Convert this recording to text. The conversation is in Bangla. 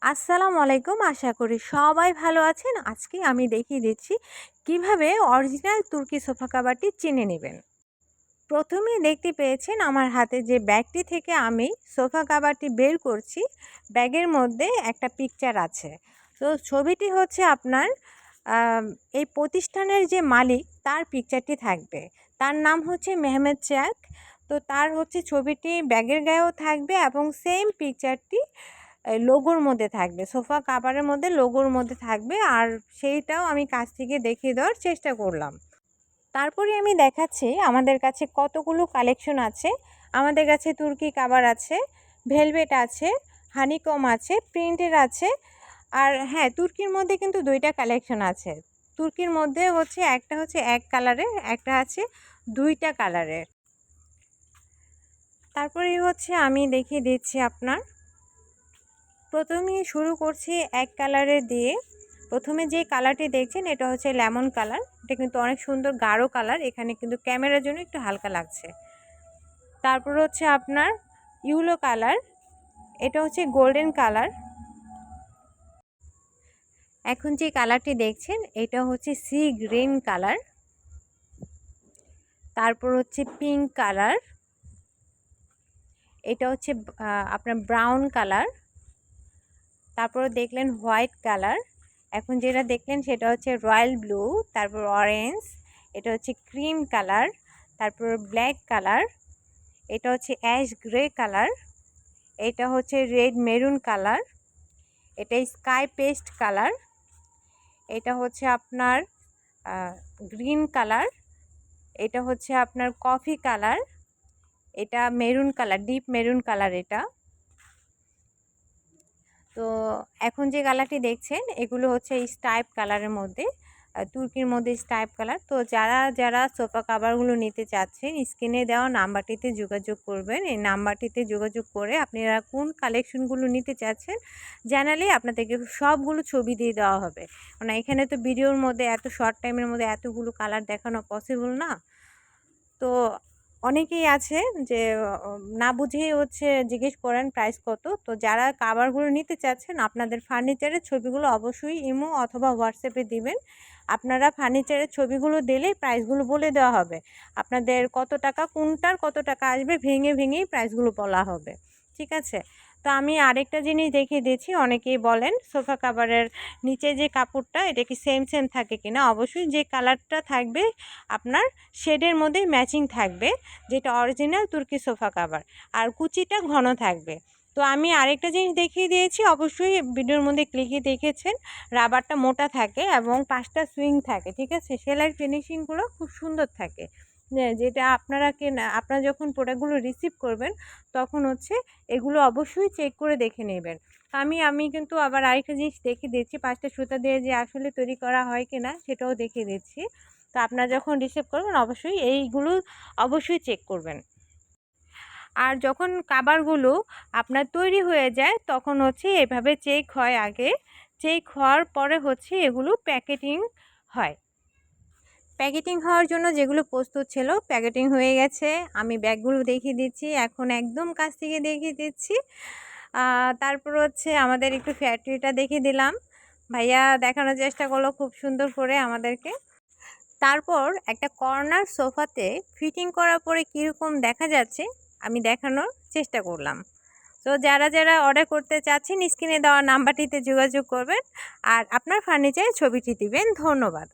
আসসালামু আলাইকুম। আশা করি সবাই ভালো আছেন। আজকে আমি দেখিয়ে দিচ্ছি কিভাবে অরিজিনাল তুর্কি সোফা কাভারটি চিনে নেবেন। প্রথমেই দেখতে পেয়েছেন আমার হাতে যে ব্যাগটি থেকে আমি সোফা কাভারটি বের করছি, ব্যাগের মধ্যে একটা পিকচার আছে। তো ছবিটি হচ্ছে আপনার এই প্রতিষ্ঠানের যে মালিক তার পিকচারটি থাকবে। তার নাম হচ্ছে মেহমেদ চ্যাক। তো তার হচ্ছে ছবিটি ব্যাগের গায়েও থাকবে এবং সেম পিকচারটি লোগোর মধ্যে থাকবে, সোফা কাভারের মধ্যে লোগোর মধ্যে থাকবে। আর সেইটাও আমি কাছ থেকে দেখিয়ে দেওয়ার চেষ্টা করলাম। তারপরে আমি দেখাচ্ছি আমাদের কাছে কতগুলো কালেকশন আছে। আমাদের কাছে তুর্কি কাভার আছে, ভেলভেট আছে, হানিকম আছে, প্রিন্টের আছে। আর হ্যাঁ, তুর্কির মধ্যে কিন্তু দুইটা কালেকশন আছে। তুর্কির মধ্যে হচ্ছে একটা হচ্ছে এক কালারের, একটা আছে দুইটা কালারের। তারপরে হচ্ছে আমি দেখিয়ে দিচ্ছি আপনার। প্রথমেই শুরু করছি এক কালারের দিয়ে। প্রথমে যে কালারটি দেখছেন এটা হচ্ছে লেমন কালার। এটা কিন্তু অনেক সুন্দর গাঢ় কালার, এখানে কিন্তু ক্যামেরার জন্য একটু হালকা লাগছে। তারপর হচ্ছে আপনার ইউলো কালার, এটা হচ্ছে গোল্ডেন কালার। এখন যে কালারটি দেখছেন এটা হচ্ছে সি গ্রিন কালার। তারপর হচ্ছে পিঙ্ক কালার, এটা হচ্ছে আপনার ব্রাউন কালার। তারপর দেখলেন হোয়াইট কালার। এখন যেটা দেখলেন সেটা হচ্ছে রয়্যাল ব্লু, তারপর অরেঞ্জ, এটা হচ্ছে ক্রিম কালার, তারপর ব্ল্যাক কালার, এটা হচ্ছে অ্যাশ গ্রে কালার, এটা হচ্ছে রেড মেরুন কালার, এটা স্কাই পেস্ট কালার, এটা হচ্ছে আপনার গ্রিন কালার, এটা হচ্ছে আপনার কফি কালার, এটা maroon colour, deep maroon colour এটা। তো এখন যে কালারটি দেখছেন এগুলো হচ্ছে স্টাইপ কালারের মধ্যে, তুর্কির মধ্যে স্টাইপ কালার। তো যারা যারা সোফা কাভারগুলো নিতে চাচ্ছেন স্ক্রিনে দেওয়া নাম্বারটিতে যোগাযোগ করবেন। এই নাম্বারটিতে যোগাযোগ করে আপনারা কোন কালেকশনগুলো নিতে চাচ্ছেন জানালে আপনাদেরকে সবগুলো ছবি দিয়ে দেওয়া হবে। মানে এখানে তো ভিডিওর মধ্যে এত শর্ট টাইমের মধ্যে এতগুলো কালার দেখানো পসিবল না। তো অনেকেই আছে যে না বুঝেই হচ্ছে জিজ্ঞেস করেন প্রাইস কত। তো যারা কাভারগুলো নিতে চাচ্ছেন আপনাদের ফার্নিচারের ছবিগুলো অবশ্যই ইমো অথবা হোয়াটসঅ্যাপে দিবেন। আপনারা ফার্নিচারের ছবিগুলো দিলেই প্রাইসগুলো বলে দেওয়া হবে। আপনাদের কত টাকা, কোনটার কত টাকা আসবে ভেঙে ভেঙেই প্রাইসগুলো বলা হবে। ঠিক আছে। তো আমি আরেকটা জিনিস দেখিয়ে দিচ্ছি। অনেকেই বলেন সোফা কাভারের নিচে যে কাপড়টা এটা কি সেম সেম থাকে কিনা। অবশ্যই যে কালারটা থাকবে আপনার শেডের মধ্যেই ম্যাচিং থাকবে, যেটা অরিজিনাল তুর্কি সোফা কাভার। আর কুচিটা ঘন থাকবে। তো আমি আরেকটা জিনিস দেখিয়ে দিয়েছি, অবশ্যই ভিডিওর মধ্যে ক্লিকে দেখেছেন রাবারটা মোটা থাকে এবং 5টা সুইং থাকে। ঠিক আছে, সেলাইয়ের ফিনিশিংগুলো খুব সুন্দর থাকে। যেটা আপনারা যখন প্রোডাক্টগুলো রিসিভ করবেন তখন হচ্ছে এগুলো অবশ্যই চেক করে দেখে নেবেন। আমি কিন্তু আবার আরেকটা জিনিস দেখিয়ে দিচ্ছি, 5টা সুতা দিয়ে যে আসলে তৈরি করা হয় কিনা সেটাও দেখিয়ে দিচ্ছি। তো আপনারা যখন রিসিভ করবেন অবশ্যই এইগুলো অবশ্যই চেক করবেন। আর যখন কাভারগুলো আপনার তৈরি হয়ে যায় তখন হচ্ছে এভাবে চেক হয় আগে। চেক হওয়ার পরে হচ্ছে এগুলো প্যাকেটিং হয়। প্যাকেটিং হওয়ার জন্য যেগুলো প্রস্তুত ছিল প্যাকেটিং হয়ে গেছে। আমি ব্যাগগুলো দেখিয়ে দিচ্ছি, এখন একদম কাছ থেকে দেখিয়ে দিচ্ছি। তারপর হচ্ছে আমাদের একটু ফ্যাক্টরিটা দেখিয়ে দিলাম। ভাইয়া দেখানোর চেষ্টা করলো খুব সুন্দর করে আমাদেরকে। তারপর একটা কর্নার সোফাতে ফিটিং করার পরে কীরকম দেখা যাচ্ছে আমি দেখানোর চেষ্টা করলাম। তো যারা যারা অর্ডার করতে চাচ্ছেন স্ক্রিনে দেওয়া নাম্বারটিতে যোগাযোগ করবেন আর আপনার ফার্নিচারের ছবিটি দিবেন। ধন্যবাদ।